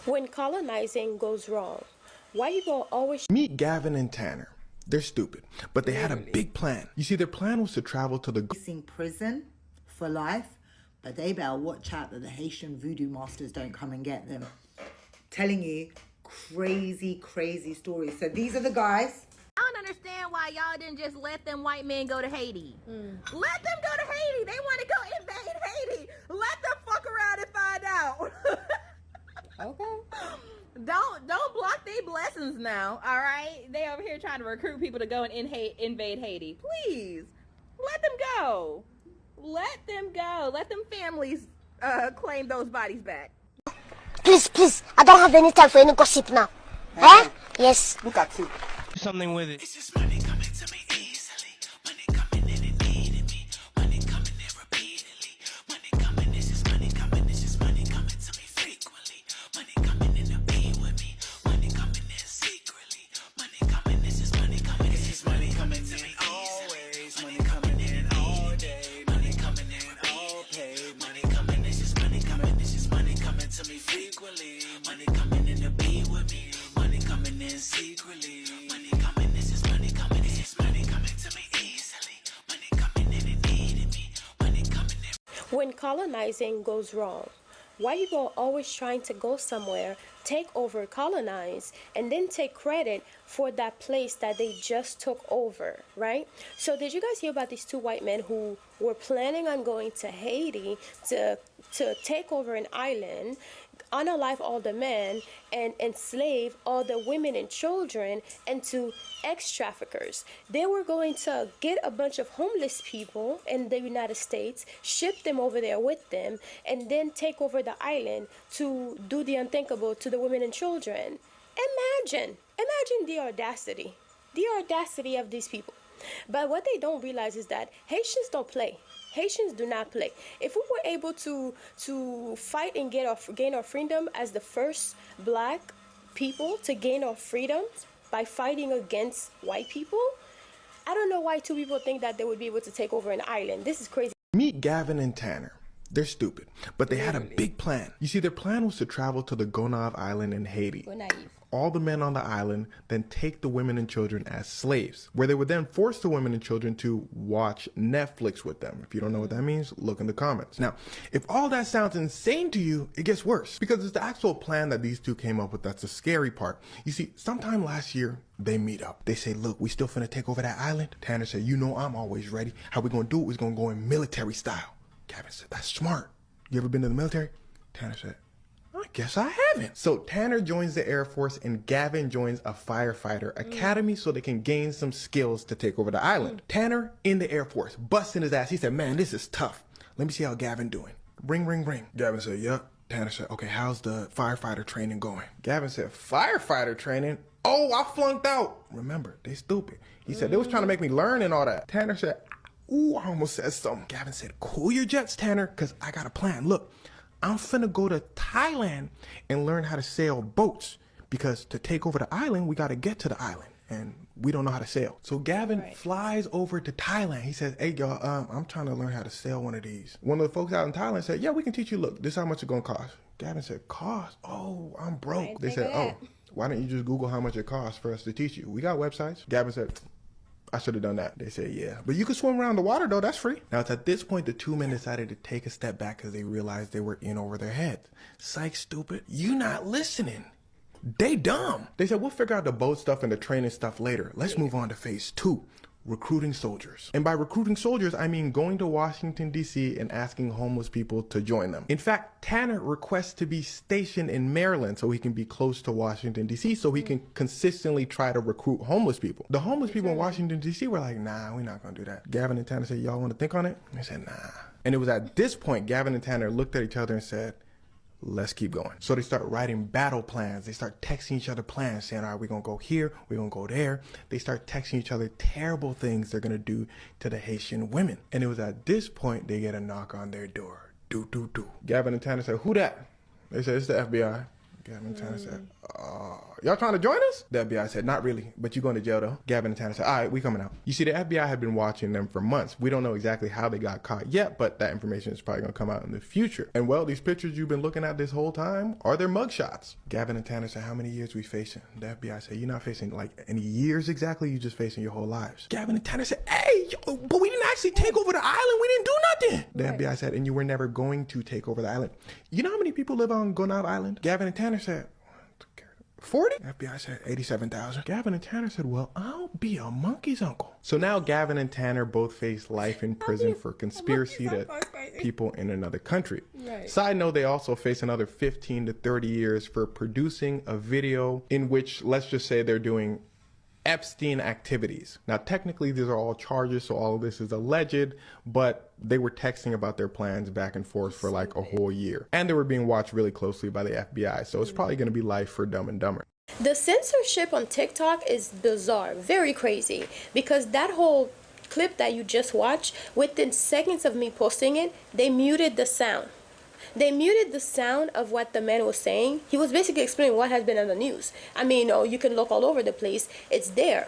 When colonizing goes wrong, why people always Meet Gavin and Tanner. They're stupid, but they had a big plan. You see, their plan was to travel to the prison for life, but they better watch out that the Haitian voodoo masters don't come and get them. Telling you, crazy stories. So these are the guys. I don't understand why y'all didn't just let them white men go to Haiti. Let them go to Haiti. They want to go invade Haiti. Let them fuck around and find out. Okay. Don't block their blessings now, all right? They over here trying to recruit people to go and invade Haiti. Please, let them go. Let them go. Let them families claim those bodies back. Please, I don't have any time for any gossip now. Huh? Yes. Look at you. Do something with it. It's just money coming to me easily. Money coming in and needing me. Money coming in repeatedly. Money coming, it's just money coming. It's just money coming to me frequently. Money coming in to be with me. Money coming in secretly. Money coming, it's just money coming. It's just money coming to me always. Money coming in all day. Money coming in all paid. Money coming, it's just money coming. It's just money coming to me frequently. Money coming in to be with me. Money coming in secretly. Money coming, this is money coming. It's just money coming to me easily. Money coming in and needing me. Money coming in. when colonizing goes wrong, why people are always trying to go somewhere, take over, colonize, and then take credit for that place that they just took over, right? So did you guys hear about these two white men who were planning on going to Haiti to take over an island, unalive all the men, and enslave all the women and children into ex-traffickers? They were going to get a bunch of homeless people in the United States, ship them over there with them, and then take over the island to do the unthinkable to the women and children. Imagine the audacity of these people. But what they don't realize is that Haitians don't play. Haitians do not play. If we were able to fight and gain our freedom as the first black people to gain our freedoms by fighting against white people, I don't know why two people think that they would be able to take over an island. This is crazy. Meet Gavin and Tanner. They're stupid, but they had a big plan. You see, their plan was to travel to the Gonave Island in Haiti. All the men on the island, then take the women and children as slaves, where they would then force the women and children to watch Netflix with them. If you don't know what that means, look in the comments. Now, if all that sounds insane to you, it gets worse, because it's the actual plan that these two came up with that's the scary part. You see, sometime last year, they meet up. They say, look, we still finna take over that island. Tanner said, you know I'm always ready. How we gonna do it? We're gonna go in military style. Gavin said, that's smart. You ever been to the military? Tanner said, I guess I haven't. So Tanner joins the Air Force and Gavin joins a firefighter academy so they can gain some skills to take over the island. Tanner in the Air Force, busting his ass. He said, man, this is tough. Let me see how Gavin doing. Ring, ring, ring. Gavin said, yep. Tanner said, okay, how's the firefighter training going? Gavin said, firefighter training? Oh, I flunked out. Remember, they stupid. He said, they was trying to make me learn and all that. Tanner said, ooh, I almost said something. Gavin said, cool your jets, Tanner, because I got a plan. Look, I'm finna go to Thailand and learn how to sail boats, because to take over the island, we got to get to the island, and we don't know how to sail. So Gavin flies over to Thailand. He says, hey, y'all, I'm trying to learn how to sail one of these. One of the folks out in Thailand said, yeah, we can teach you. Look, this is how much it's going to cost. Gavin said, cost? Oh, I'm broke. They said, oh, why don't you just Google how much it costs for us to teach you? We got websites. Gavin said, I should have done that. They said, yeah. But you can swim around the water, though. That's free. Now, it's at this point the two men decided to take a step back because they realized they were in over their heads. Psych, stupid. You not listening. They dumb. They said, we'll figure out the boat stuff and the training stuff later. Let's move on to phase 2. Recruiting soldiers. And by recruiting soldiers, I mean going to Washington, D.C. and asking homeless people to join them. In fact, Tanner requests to be stationed in Maryland so he can be close to Washington, D.C. so he can consistently try to recruit homeless people. The homeless people in Washington, D.C. were like, nah, we're not going to do that. Gavin and Tanner said, y'all want to think on it? And they said, nah. And it was at this point, Gavin and Tanner looked at each other and said, let's keep going. So they start writing battle plans. They start texting each other plans saying, all right, we're going to go here. We're going to go there. They start texting each other terrible things they're going to do to the Haitian women. And it was at this point they get a knock on their door. Do. Gavin and Tanner said, who that? They said, it's the FBI. Gavin and Tanner said, y'all trying to join us? The FBI said, not really, but you going to jail though. Gavin and Tanner said, all right, we coming out. You see, the FBI had been watching them for months. We don't know exactly how they got caught yet, but that information is probably going to come out in the future. And well, these pictures you've been looking at this whole time are their mugshots. Gavin and Tanner said, how many years we facing? The FBI said, you're not facing like any years exactly, you're just facing your whole lives. Gavin and Tanner said, hey, yo, but we didn't actually take over the island. We didn't do nothing. The FBI said, and you were never going to take over the island. You know how many people live on Gonave Island? Gavin and Tanner said, 40? FBI said 87,000. Gavin and Tanner said, well, I'll be a monkey's uncle. So now Gavin and Tanner both face life in prison for conspiracy to people in another country. Right. Side note, they also face another 15 to 30 years for producing a video in which, let's just say, they're doing Epstein activities. Now, technically, these are all charges, so all of this is alleged, but they were texting about their plans back and forth for like a whole year. And they were being watched really closely by the FBI, so it's probably going to be life for Dumb and Dumber. The censorship on TikTok is bizarre, very crazy, because that whole clip that you just watched, within seconds of me posting it, they muted the sound. They muted the sound of what the man was saying. He was basically explaining what has been on the news. I mean, you can look all over the place. It's there.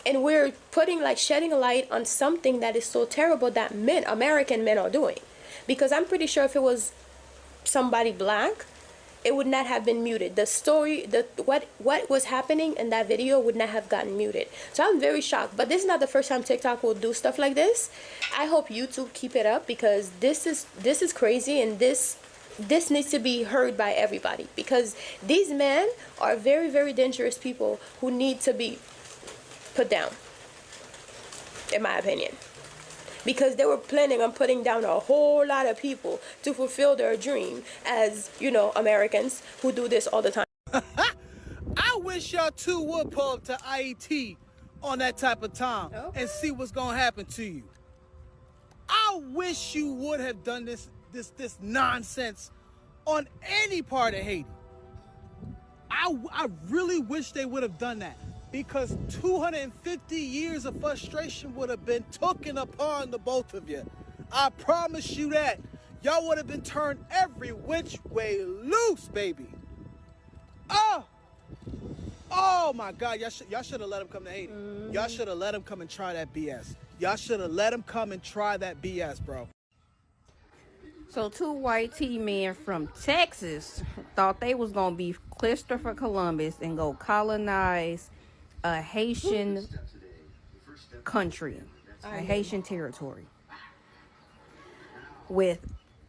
And we're putting, like, shedding a light on something that is so terrible that men, American men, are doing. Because I'm pretty sure if it was somebody black, it would not have been muted. The story, what was happening in that video would not have gotten muted. So I'm very shocked. But this is not the first time TikTok will do stuff like this. I hope YouTube keep it up, because this is crazy, and this needs to be heard by everybody, because these men are very, very dangerous people who need to be put down, in my opinion. Because they were planning on putting down a whole lot of people to fulfill their dream as, you know, Americans who do this all the time. I wish y'all two would pull up to IET on that type of time and see what's gonna happen to you. I wish you would have done this nonsense on any part of Haiti. I really wish they would have done that, because 250 years of frustration would have been taken upon the both of you. I promise you that. Y'all would have been turned every which way loose, baby. Oh my God, y'all should have let him come to Haiti. Y'all should have let him come and try that BS. Y'all should have let him come and try that BS, bro. So two white T-men from Texas thought they was gonna be Christopher Columbus and go colonize a Haitian country, a Haitian territory, with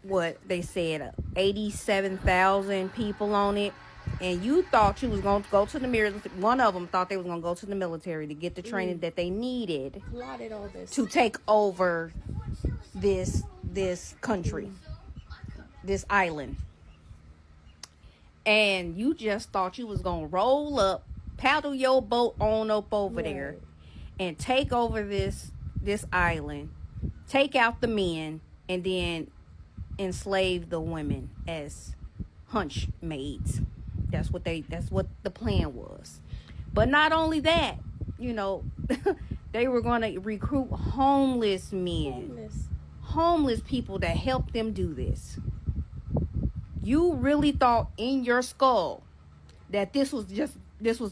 what they said 87,000 people on it. And you thought you was going to go to the military. One of them thought they was going to go to the military to get the training that they needed to take over this country, this island. And you just thought you was going to roll up, paddle your boat on up over there, and take over this island, take out the men, and then enslave the women as hunch maids. That's what the plan was. But not only that, you know, they were going to recruit homeless men, homeless people to help them do this. You really thought in your skull that this was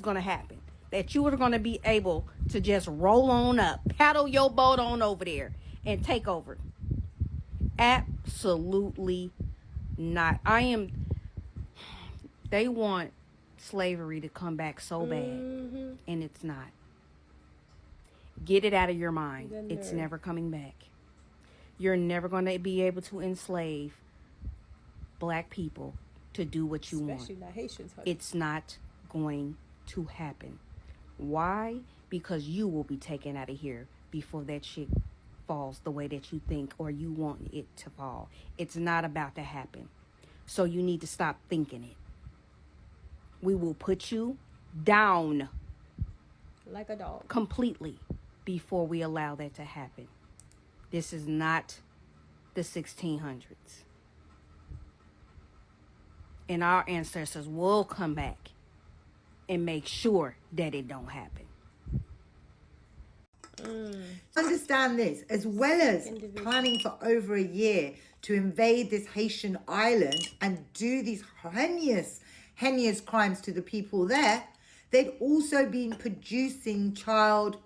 going to happen, that you were going to be able to just roll on up, paddle your boat on over there and take over. Absolutely not. They want slavery to come back so bad, and it's not. Get it out of your mind. It's never coming back. You're never going to be able to enslave black people to do what you want. Not Haitians, it's not going to happen. Why? Because you will be taken out of here before that shit falls the way that you think or you want it to fall. It's not about to happen. So you need to stop thinking it. We will put you down like a dog completely before we allow that to happen. This is not the 1600s. And our ancestors will come back and make sure that it don't happen. Understand this, as well as planning for over a year to invade this Haitian island and do these heinous heinous crimes to the people there, they'd also been producing child.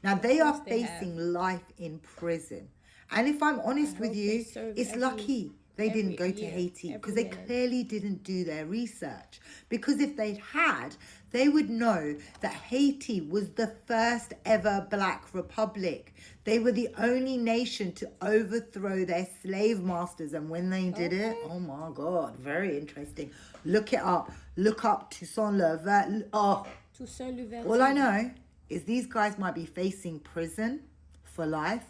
Now, they are facing life in prison. And if I'm honest with you, it's lucky they didn't go to Haiti, because they clearly didn't do their research. Because if they'd had, they would know that Haiti was the first ever black republic. They were the only nation to overthrow their slave masters. And when they did it, oh my God, very interesting. Look it up. Look up Toussaint Louverture. Oh, Toussaint Louverture. all I know is these guys might be facing prison for life,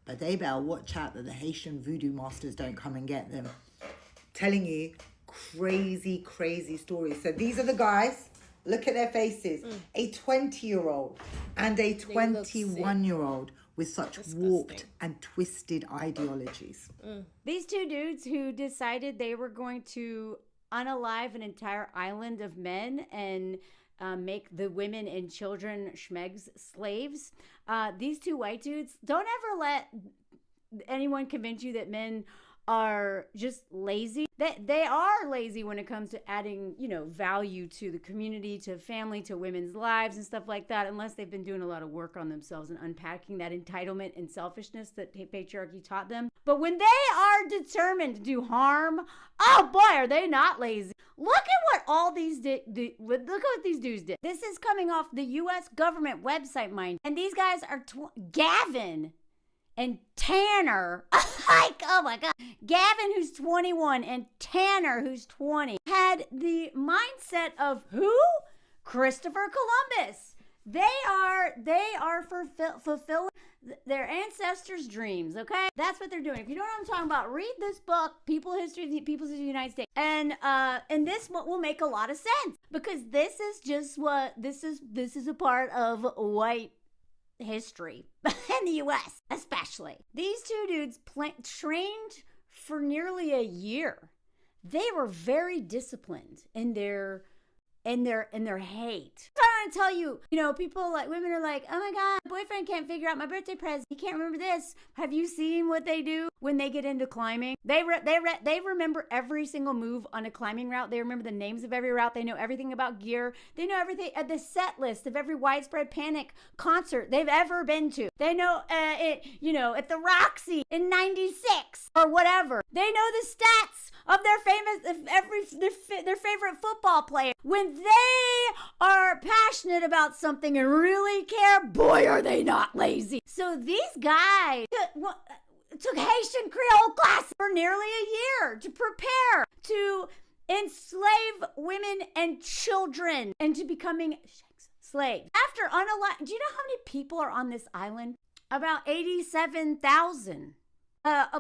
but they better watch out that the Haitian voodoo masters don't come and get them. Telling you crazy, crazy stories. So these are the guys. Look at their faces. A 20-year-old and a 21-year-old with such warped and twisted ideologies. These two dudes who decided they were going to unalive an entire island of men and make the women and children schmegs slaves. These two white dudes, don't ever let anyone convince you that men are just lazy. They are lazy when it comes to adding, value to the community, to family, to women's lives and stuff like that, unless they've been doing a lot of work on themselves and unpacking that entitlement and selfishness that patriarchy taught them. But when they are determined to do harm, oh boy, are they not lazy. Look at what all these look at what these dudes did. This is coming off the U.S. government website, mind. And these guys are Gavin and Tanner, like, oh my God. Gavin, who's 21, and Tanner, who's 20, had the mindset of who? Christopher Columbus. They are fulfilling their ancestors' dreams, okay? That's what they're doing. If you know what I'm talking about, read this book, People's History of the United States. And this will make a lot of sense, because this is just what this is a part of white history in the U.S. especially. These two dudes trained for nearly a year. They were very disciplined in their hate. So I want to tell you, people like women are like, oh my God, my boyfriend can't figure out my birthday present. He can't remember this. Have you seen what they do when they get into climbing? They remember every single move on a climbing route. They remember the names of every route. They know everything about gear. They know everything at the set list of every Widespread Panic concert they've ever been to. They know at the Roxy in '96 or whatever. They know the stats of their favorite football player. When they are passionate about something and really care, boy, are they not lazy. So these guys took Haitian Creole classes for nearly a year to prepare to enslave women and children into becoming slaves. After do you know how many people are on this island? About 87,000.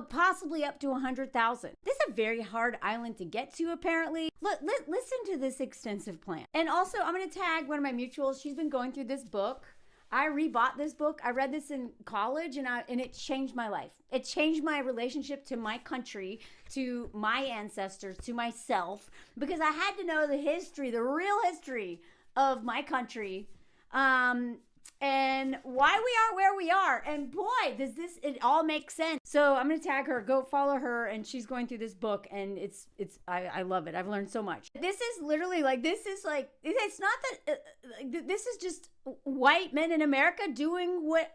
Possibly up to 100,000. This is a very hard island to get to, apparently. Listen to this extensive plan. And also, I'm going to tag one of my mutuals. She's been going through this book. I rebought this book. I read this in college, and it changed my life. It changed my relationship to my country, to my ancestors, to myself, because I had to know the history, the real history of my country, and why we are where we are. And boy, it all makes sense. So I'm going to tag her, go follow her. And she's going through this book, and I love it. I've learned so much. This is literally it's not that, this is just white men in America doing what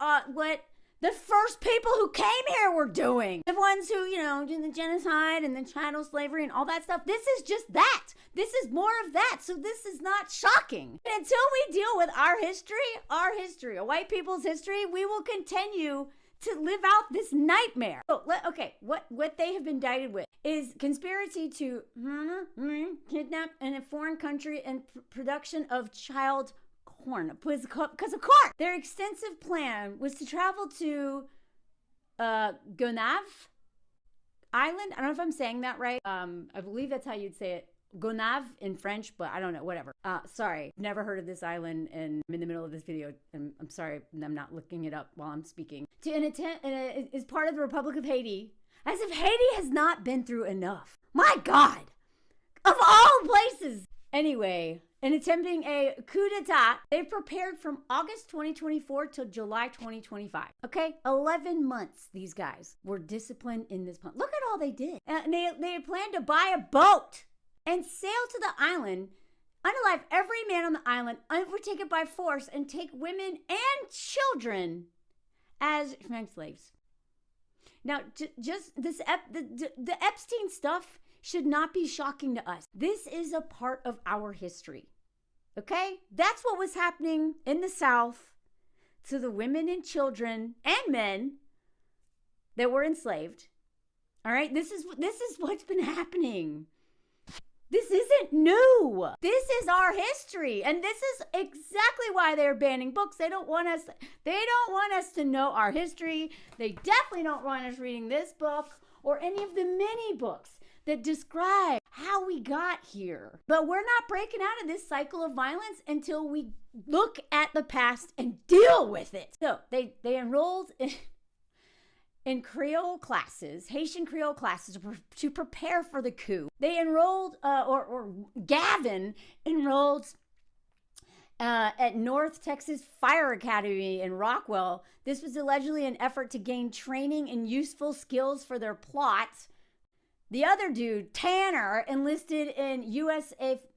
the first people who came here were doing. The ones who, did the genocide and the chattel slavery and all that stuff. This is just that. This is more of that. So this is not shocking. And until we deal with our history, white people's history, we will continue to live out this nightmare. So, okay, what they have been indicted with is conspiracy to kidnap in a foreign country and production of child corn, because of corn. Their extensive plan was to travel to Gonave Island. I don't know if I'm saying that right. I believe that's how you'd say it. Gonave in French, but I don't know, whatever. Sorry, never heard of this island, and I'm in the middle of this video, and I'm sorry, I'm not looking it up while I'm speaking. Is part of the Republic of Haiti, as if Haiti has not been through enough. My God, of all places. Anyway, in attempting a coup d'etat, they've prepared from August 2024 till July 2025. Okay, 11 months. These guys were disciplined in this plan. Look at all they did. And they planned to buy a boat and sail to the island, unalive every man on the island, overtake it by force, and take women and children as slaves. Now, just this, the Epstein stuff should not be shocking to us. This is a part of our history, okay? That's what was happening in the South to the women and children and men that were enslaved. All right, this is what's been happening. This isn't new. This is our history, and this is exactly why they're banning books. They don't want us to know our history. They definitely don't want us reading this book or any of the many books that describe how we got here. But we're not breaking out of this cycle of violence until we look at the past and deal with it. So they enrolled in Creole classes, Haitian Creole classes, to prepare for the coup. They enrolled, or Gavin enrolled at North Texas Fire Academy in Rockwell. This was allegedly an effort to gain training and useful skills for their plot. The other dude, Tanner, enlisted in U.S.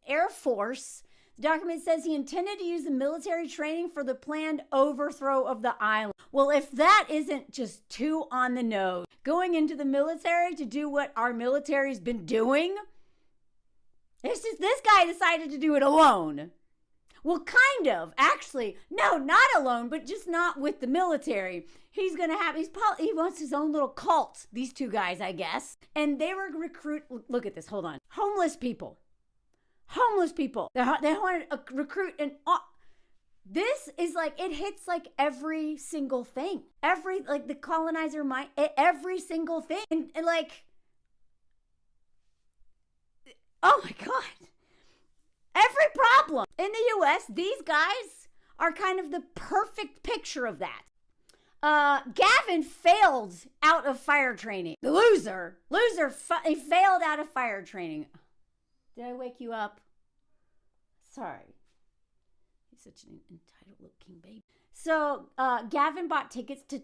Air Force. The document says he intended to use the military training for the planned overthrow of the island. Well, if that isn't just too on the nose, going into the military to do what our military's been doing, it's just this guy decided to do it alone. Well, kind of, actually. No, not alone, but just not with the military. He wants his own little cult, these two guys, I guess. And they were look at this, hold on. Homeless people. They want to recruit this is like, it hits like every single thing. Like the colonizer mind, every single thing. And like, oh my God. Every problem in the U.S., these guys are kind of the perfect picture of that. Gavin failed out of fire training. The loser, he failed out of fire training. Did I wake you up? Sorry. He's such an entitled looking baby. So Gavin bought tickets to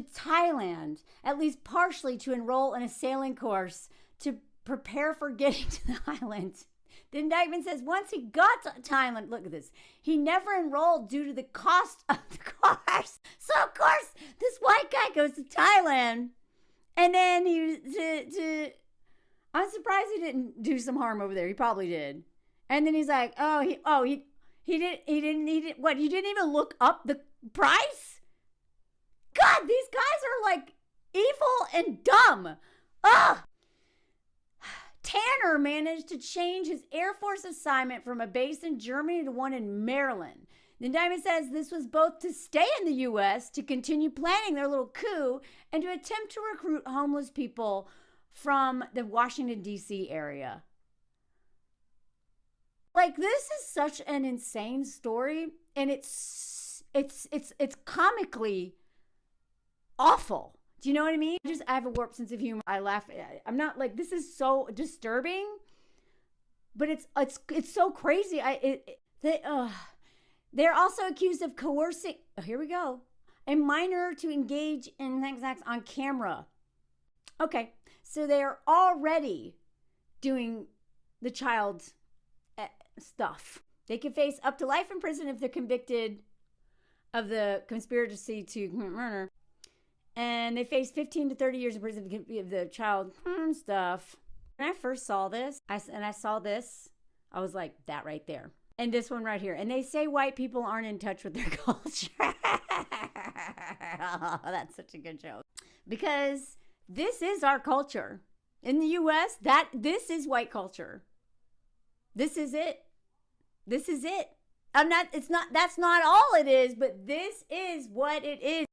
Thailand, at least partially to enroll in a sailing course to prepare for getting to the island. The indictment says once he got to Thailand, look at this, he never enrolled due to the cost of the course. So, of course, this white guy goes to Thailand, and then I'm surprised he didn't do some harm over there. He probably did. And then he's like, he didn't, what, you didn't even look up the price? God, these guys are like evil and dumb. Ugh. Tanner managed to change his Air Force assignment from a base in Germany to one in Maryland. The indictment says this was both to stay in the U.S., to continue planning their little coup, and to attempt to recruit homeless people from the Washington, D.C. area. Like, this is such an insane story, and it's comically awful. Do you know what I mean? I have a warped sense of humor. I laugh. I'm not like, this is so disturbing, but it's so crazy. They're also accused of coercing, here we go, a minor to engage in sex on camera. Okay, so they're already doing the child stuff. They could face up to life in prison if they're convicted of the conspiracy to commit murder. And they face 15 to 30 years in prison of the child stuff. When I first saw this, I was like, that right there. And this one right here. And they say white people aren't in touch with their culture. Oh, that's such a good joke. Because this is our culture. In the U.S., this is white culture. This is it. This is it. That's not all it is, but this is what it is.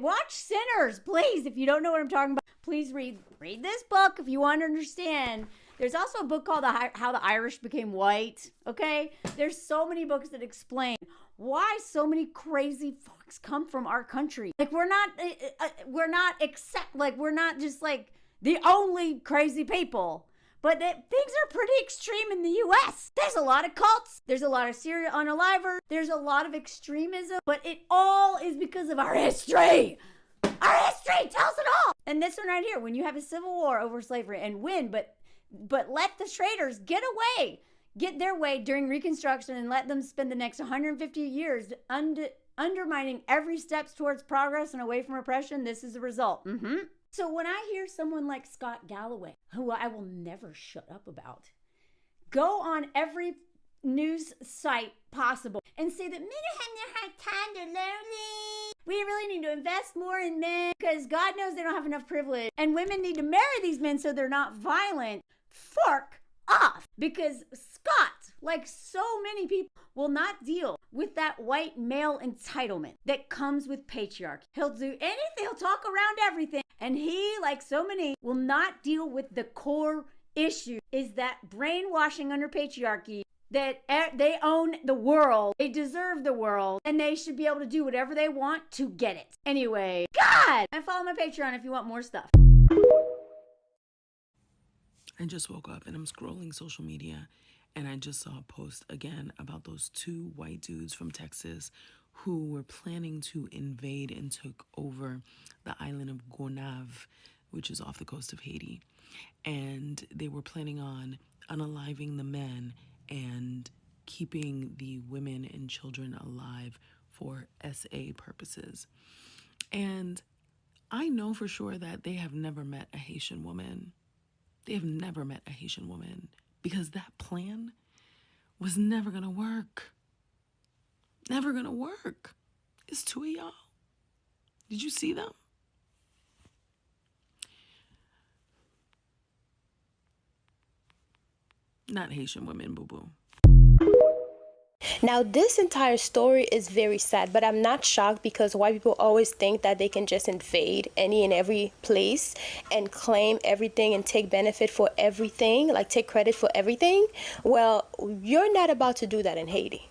Watch Sinners, please. If you don't know what I'm talking about, please read this book if you want to understand. There's also a book called How the Irish Became White, okay? There's so many books that explain why so many crazy folks come from our country. Like, we're not just like the only crazy people. But things are pretty extreme in the U.S. There's a lot of cults. There's a lot of serial unalivers. There's a lot of extremism. But it all is because of our history. Our history tells it all. And this one right here, when you have a civil war over slavery and win, but But let the traders get their way during Reconstruction, and let them spend the next 150 years undermining every steps towards progress and away from oppression. This is the result. So when I hear someone like Scott Galloway, who I will never shut up about, go on every news site possible and say that men are having a hard time, they're lonely. We really need to invest more in men because God knows they don't have enough privilege. And women need to marry these men so they're not violent. Fork off. Because Scott, like so many people, will not deal with that white male entitlement that comes with patriarchy. He'll do anything, he'll talk around everything. And he, like so many, will not deal with the core issue, is that brainwashing under patriarchy, that they own the world, they deserve the world, and they should be able to do whatever they want to get it. Anyway, God! And follow my Patreon if you want more stuff. I just woke up and I'm scrolling social media, and I just saw a post again about those two white dudes from Texas who were planning to invade and took over the island of Gonave, which is off the coast of Haiti. And they were planning on unaliving the men and keeping the women and children alive for SA purposes. And I know for sure that they have never met a Haitian woman. They have never met a Haitian woman, because that plan was never gonna work. Never gonna work. It's two of y'all. Did you see them? Not Haitian women, boo-boo. Now, this entire story is very sad, but I'm not shocked, because white people always think that they can just invade any and every place and claim everything and take benefit for everything, like take credit for everything. Well, you're not about to do that in Haiti.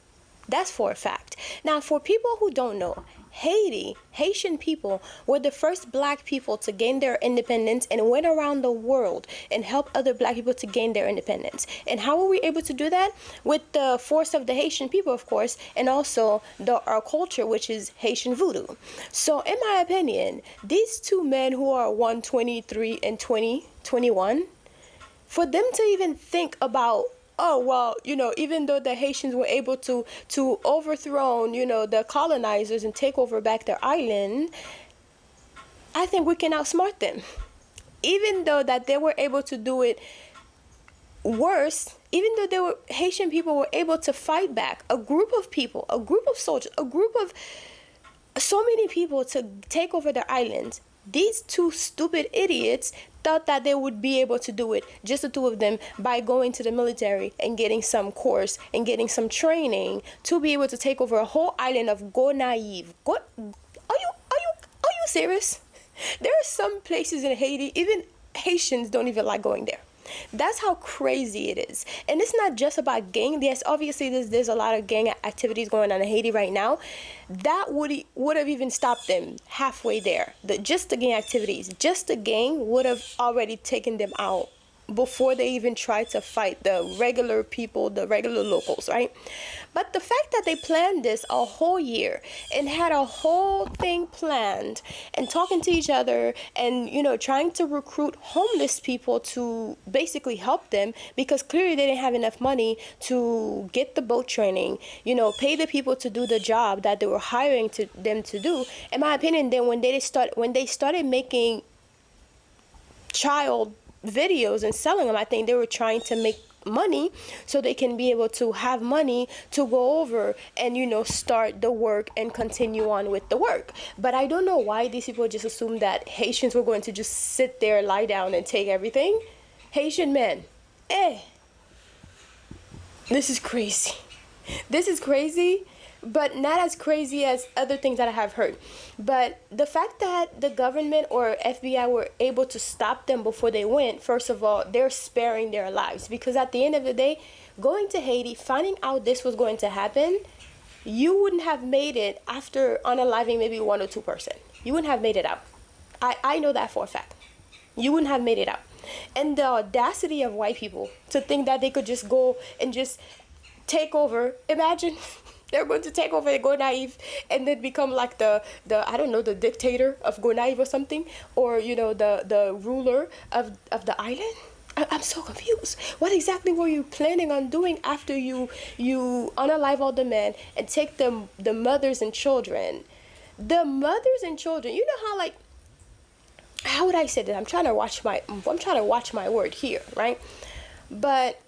That's for a fact. Now, for people who don't know, Haitian people were the first black people to gain their independence and went around the world and helped other black people to gain their independence. And how were we able to do that? With the force of the Haitian people, of course, and also our culture, which is Haitian voodoo. So in my opinion, these two men who are 123 and 21, for them to even think about, oh, well, even though the Haitians were able to overthrow, the colonizers and take over back their island, I think we can outsmart them. Even though that they were able to do it worse, even though Haitian people were able to fight back, a group of people, a group of soldiers, a group of so many people to take over their islands, these two stupid idiots thought that they would be able to do it, just the two of them, by going to the military and getting some course and getting some training to be able to take over a whole island of Gonaive. Are you serious? There are some places in Haiti, even Haitians don't even like going there. That's how crazy it is. And it's not just about gang. Yes, obviously there's a lot of gang activities going on in Haiti right now. That would have even stopped them halfway there. Just the gang activities, just the gang would have already taken them out before they even tried to fight the regular people, the regular locals, right? But the fact that they planned this a whole year and had a whole thing planned and talking to each other and, trying to recruit homeless people to basically help them, because clearly they didn't have enough money to get the boat training, pay the people to do the job that they were hiring them to do. In my opinion, then when they started making child videos and selling them, I think they were trying to make money so they can be able to have money to go over and start the work and continue on with the work. But I don't know why these people just assumed that Haitians were going to just sit there, lie down and take everything. Haitian men, this is crazy. This is crazy, but not as crazy as other things that I have heard. But the fact that the government or FBI were able to stop them before they went, first of all, they're sparing their lives. Because at the end of the day, going to Haiti, finding out this was going to happen, you wouldn't have made it after unaliving maybe 1 or 2%. You wouldn't have made it out. I know that for a fact. You wouldn't have made it out. And the audacity of white people to think that they could just go and just take over. Imagine they're going to take over Gonaive and then become like the I don't know, the dictator of Gonaive or something, or the ruler of the island. I'm so confused. What exactly were you planning on doing after you unalive all the men and take the mothers and children? The mothers and children, you know how, like, how would I say that? I'm trying to watch my word here, right? But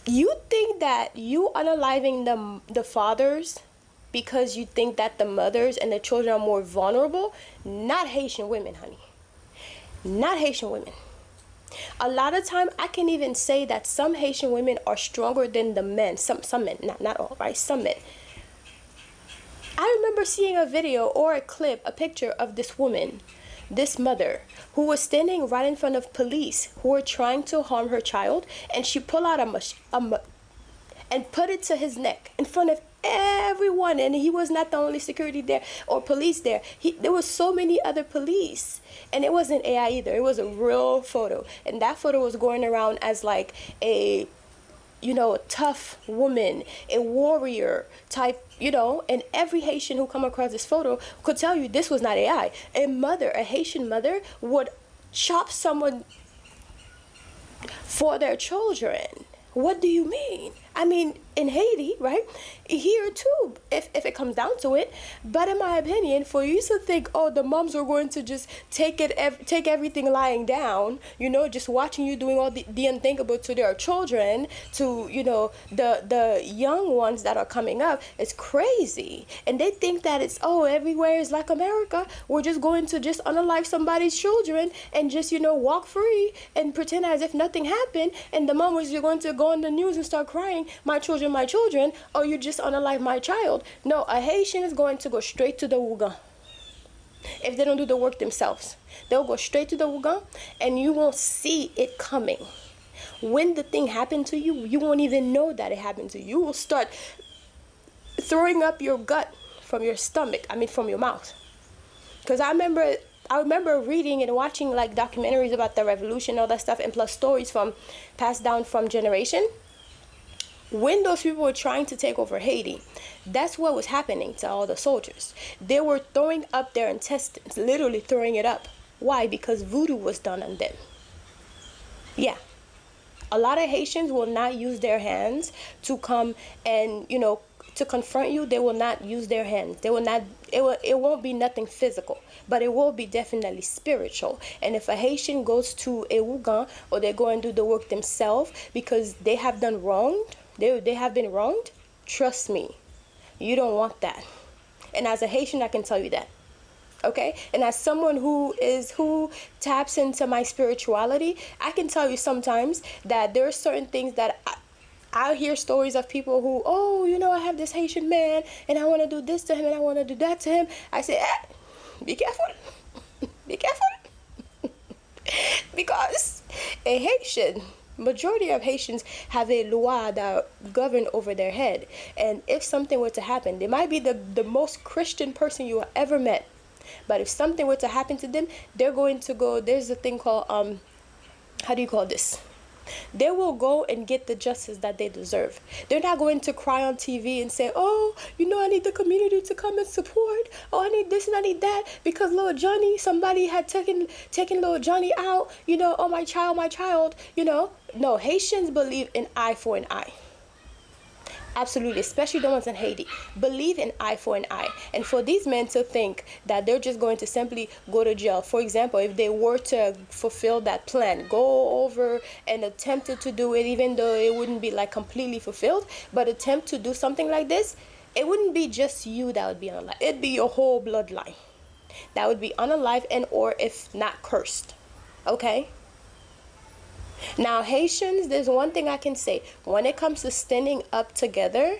you think that you unaliving the fathers because you think that the mothers and the children are more vulnerable? Not Haitian women, honey. Not Haitian women. A lot of time, I can even say that some Haitian women are stronger than the men. Some men, not all, right? Some men. I remember seeing a video or a clip, a picture of this woman, this mother, who was standing right in front of police who were trying to harm her child, and she pulled out and put it to his neck in front of everyone, and he was not the only security there or police there. There was so many other police, and it wasn't AI either. It was a real photo, and that photo was going around as like a tough woman, a warrior type, and every Haitian who come across this photo could tell you this was not AI. A Haitian mother would chop someone for their children. What do you mean? I mean, in Haiti, right? Here too, if it comes down to it. But in my opinion, for you to think, oh, the moms are going to just take everything lying down, just watching you doing all the unthinkable to their children, to, the young ones that are coming up, it's crazy. And they think that it's, everywhere is like America. We're just going to just unalive somebody's children and just, walk free and pretend as if nothing happened. And the mom was going to go on the news and start crying, my children, or you just unalive my child. No, a Haitian is going to go straight to the Wugan. If they don't do the work themselves, they'll go straight to the Wugan, and you won't see it coming. When the thing happened to you, you won't even know that it happened to you. You will start throwing up your gut from your stomach, from your mouth. Because I remember reading and watching like documentaries about the revolution, all that stuff, and plus stories passed down from generation. When those people were trying to take over Haiti, that's what was happening to all the soldiers. They were throwing up their intestines, literally throwing it up. Why? Because voodoo was done on them. Yeah. A lot of Haitians will not use their hands to come and, to confront you. They will not use their hands. They will not, it won't be nothing physical, but it will be definitely spiritual. And if a Haitian goes to a Wugan, or they go and do the work themselves because they have done wronged, they have been wronged, trust me, you don't want that. And as a Haitian, I can tell you that. Okay? And as someone who taps into my spirituality, I can tell you sometimes that there are certain things that I hear stories of people who, I have this Haitian man and I want to do this to him and I want to do that to him. I say, be careful. Be careful. Because a Haitian, majority of Haitians have a loi that govern over their head. And if something were to happen, they might be the most Christian person you have ever met. But if something were to happen to them, they're going to go, there's a thing called, how do you call this? They will go and get the justice that they deserve. They're not going to cry on TV and say, I need the community to come and support. Oh, I need this and I need that because little Johnny, somebody had taken little Johnny out, my child, No, Haitians believe in eye for an eye. Absolutely, especially the ones in Haiti, believe in eye for an eye. And for these men to think that they're just going to simply go to jail, for example, if they were to fulfill that plan, go over and attempted to do it, even though it wouldn't be like completely fulfilled, but attempt to do something like this, it wouldn't be just you that would be unalive. It'd be your whole bloodline that would be unalive and or if not cursed. Okay? Now, Haitians, there's one thing I can say. When it comes to standing up together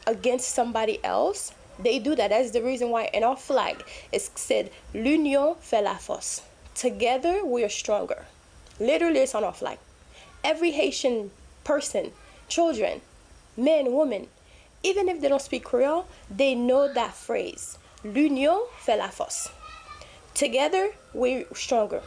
against somebody else, they do that. That's the reason why in our flag it's said, l'union fait la force. Together, we are stronger. Literally, it's on our flag. Every Haitian person, children, men, women, even if they don't speak Creole, they know that phrase. L'union fait la force. Together, we're stronger.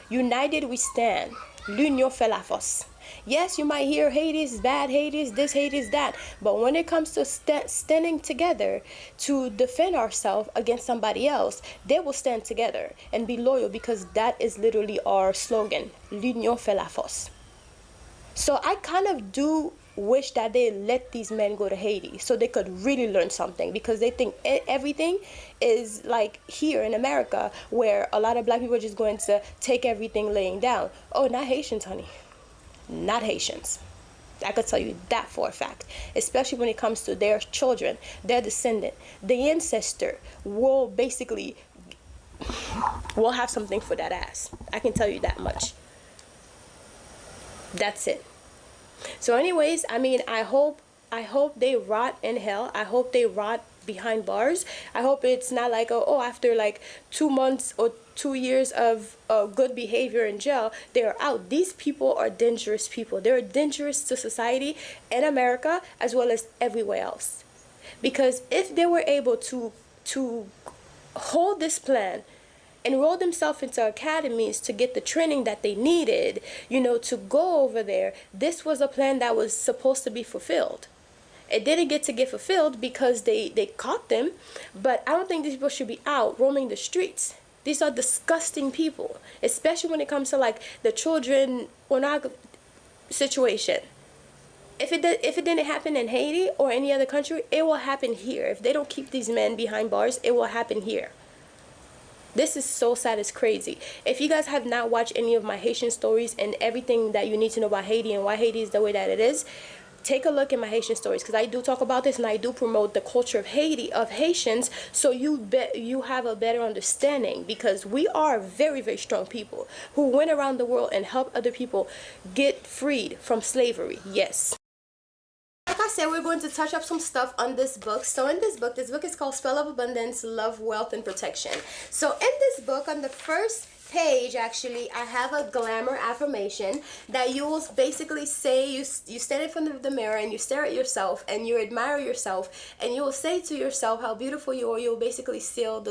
United, we stand. L'union fait la force. Yes, you might hear Haiti is bad, Haiti is this, Haiti is that. But when it comes to standing together to defend ourselves against somebody else, they will stand together and be loyal, because that is literally our slogan. L'union fait la force. So I kind of do wish that they let these men go to Haiti so they could really learn something, because they think everything is like here in America, where a lot of black people are just going to take everything laying down. Oh, not Haitians, honey. Not Haitians. I could tell you that for a fact, especially when it comes to their children, their descendant, the ancestor will basically will have something for that ass. I can tell you that much. That's it. So anyways, I mean, I hope they rot in hell. I hope they rot behind bars. I hope it's not like, oh, after like 2 months or 2 years of good behavior in jail, they're out. These people are dangerous people. They're dangerous to society in America as well as everywhere else. Because if they were able to hold this plan, enroll themselves into academies to get the training that they needed, to go over there, this was a plan that was supposed to be fulfilled. It didn't get fulfilled because they caught them, but I don't think these people should be out roaming the streets. These are disgusting people, especially when it comes to like the children pornography situation. If it didn't happen in Haiti or any other country, it will happen here. If they don't keep these men behind bars, it will happen here. This is so sad, it's crazy. If you guys have not watched any of my Haitian stories and everything that you need to know about Haiti and why Haiti is the way that it is, take a look at my Haitian stories, because I do talk about this and I do promote the culture of Haiti, of Haitians, so you have a better understanding, because we are very, very strong people who went around the world and helped other people get freed from slavery. Yes. Like I said, we're going to touch up some stuff on this book. So in this book is called Spell of Abundance, Love, Wealth, and Protection. So in this book, on the first page, actually, I have a glamour affirmation that you will basically say, you stand in front of the mirror and you stare at yourself and you admire yourself, and you will say to yourself how beautiful you are. You'll basically seal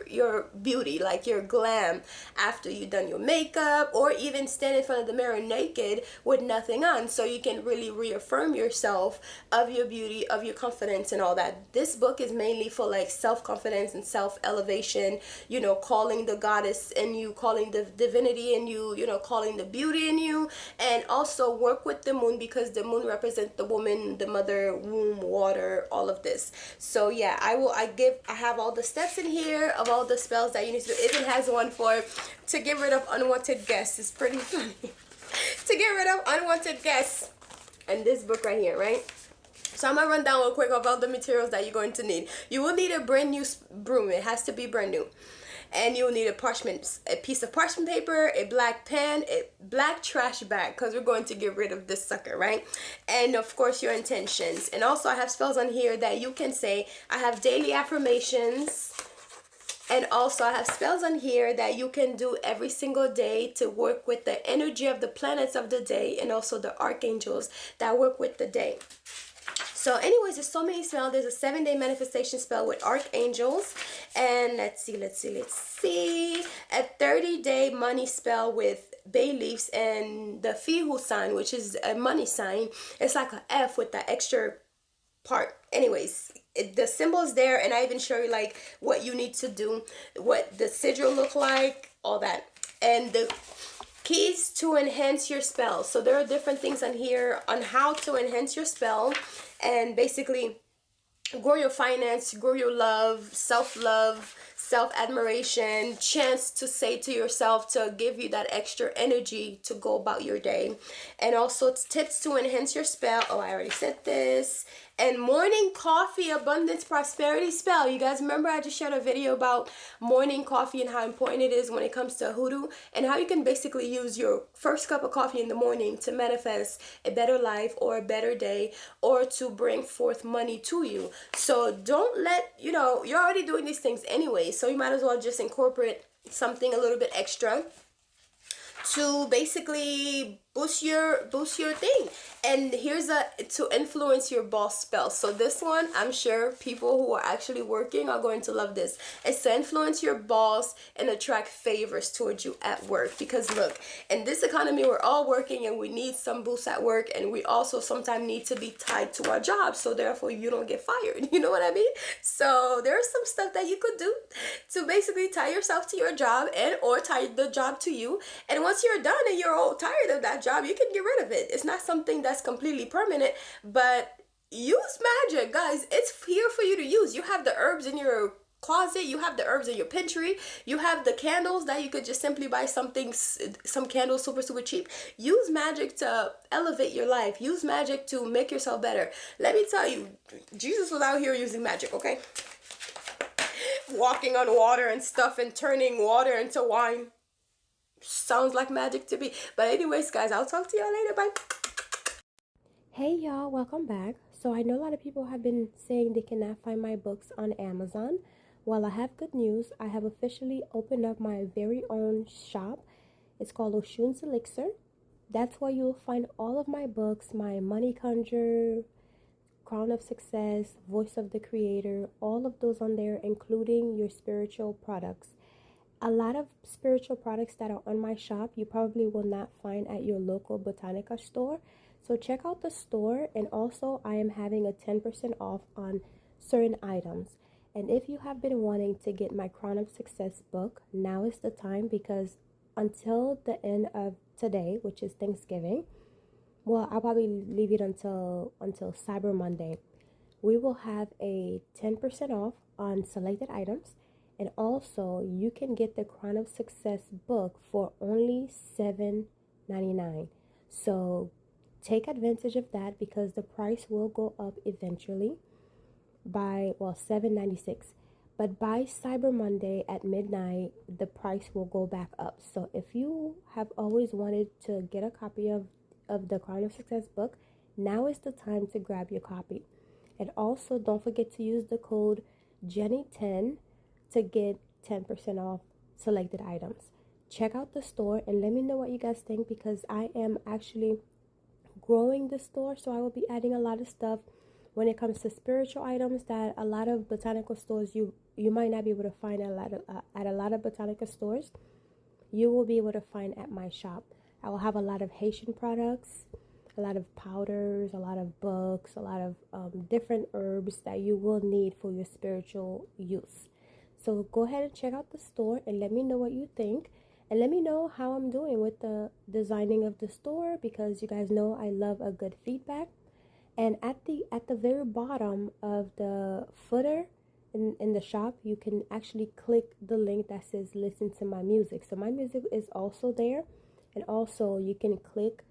your beauty, like your glam, after you've done your makeup, or even stand in front of the mirror naked with nothing on, so you can really reaffirm yourself of your beauty, of your confidence, and all that. This book is mainly for like self-confidence and self-elevation, calling the goddess in you, calling the divinity in you, calling the beauty in you, and also work with the moon, because the moon represents the woman, the mother, womb, water, all of this. So yeah, I have all the steps in here of all the spells that you need to do. It even has one to get rid of unwanted guests. It's pretty funny. To get rid of unwanted guests. And this book right here, right? So I'm gonna run down real quick of all the materials that you're going to need. You will need a brand new broom. It has to be brand new. And you'll need a piece of parchment paper, a black pen, a black trash bag, because we're going to get rid of this sucker, right? And of course your intentions. And also I have spells on here that you can say. I have daily affirmations. And also I have spells on here that you can do every single day to work with the energy of the planets of the day, and also the archangels that work with the day. So anyways, there's so many spells. There's a 7-day manifestation spell with archangels. And let's see. A 30-day money spell with bay leaves and the Fihu sign, which is a money sign. It's like an F with the extra part. Anyways, the symbol is there, and I even show you like what you need to do, what the sigil look like, all that. And the keys to enhance your spell. So there are different things on here on how to enhance your spell and basically grow your finance, grow your love, self-love, self-admiration, chance to say to yourself to give you that extra energy to go about your day. And also it's tips to enhance your spell. Oh, I already said this. And morning coffee abundance prosperity spell. You guys remember I just shared a video about morning coffee and how important it is when it comes to hoodoo, and how you can basically use your first cup of coffee in the morning to manifest a better life or a better day, or to bring forth money to you. So don't let, you're already doing these things anyway, so you might as well just incorporate something a little bit extra to basically boost your thing. And here's a to influence your boss spell. So this one, I'm sure people who are actually working are going to love this. It's to influence your boss and attract favors towards you at work. Because look, in this economy, we're all working and we need some boost at work, and we also sometimes need to be tied to our job, so therefore you don't get fired. You know what I mean? So there's some stuff that you could do to basically tie yourself to your job, and or tie the job to you. And once you're done and you're all tired of that job, you can get rid of it. It's not something that's completely permanent, but use magic, guys. It's here for you to use. You have the herbs in your closet, you have the herbs in your pantry, you have the candles that you could just simply buy some candles super cheap. Use magic to elevate your life. Use magic to make yourself better. Let me tell you, Jesus was out here using magic, okay? Walking on water and stuff and turning water into wine. Sounds like magic to me. But anyways, guys, I'll talk to y'all later. Bye. Hey y'all, welcome back. So I know a lot of people have been saying they cannot find my books on Amazon. Well, I have good news. I have officially opened up my very own shop. It's called Oshun's Elixir. That's where you'll find all of my books, my Money Conjure, Crown of Success, Voice of the Creator, all of those on there, including your spiritual products. A lot of spiritual products that are on my shop you probably will not find at your local Botanica store. So check out the store, and also I am having a 10% off on certain items. And if you have been wanting to get my Crown of Success book, now is the time, because until the end of today, which is Thanksgiving, well, I'll probably leave it until Cyber Monday, we will have a 10% off on selected items. And also, you can get the Crown of Success book for only $7.99. So take advantage of that, because the price will go up eventually by, well, $7.96. But by Cyber Monday at midnight, the price will go back up. So if you have always wanted to get a copy of the Crown of Success book, now is the time to grab your copy. And also, don't forget to use the code Jenny10 to get 10% off selected items. Check out the store and let me know what you guys think, because I am actually growing the store, so I will be adding a lot of stuff when it comes to spiritual items that a lot of botanical stores you might not be able to find at a lot of botanical stores. You will be able to find at my shop. I will have a lot of Haitian products, a lot of powders, a lot of books, a lot of different herbs that you will need for your spiritual use. So go ahead and check out the store and let me know what you think. And let me know how I'm doing with the designing of the store, because you guys know I love a good feedback. And at the very bottom of the footer in the shop, you can actually click the link that says listen to my music. So my music is also there. And also you can click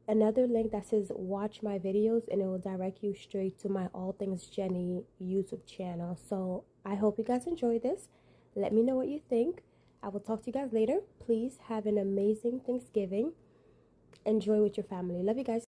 another link that says watch my videos, and it will direct you straight to my All Things Jenny YouTube channel. So I hope you guys enjoy this. Let me know what you think. I will talk to you guys later. Please have an amazing Thanksgiving. Enjoy with your family. Love you guys.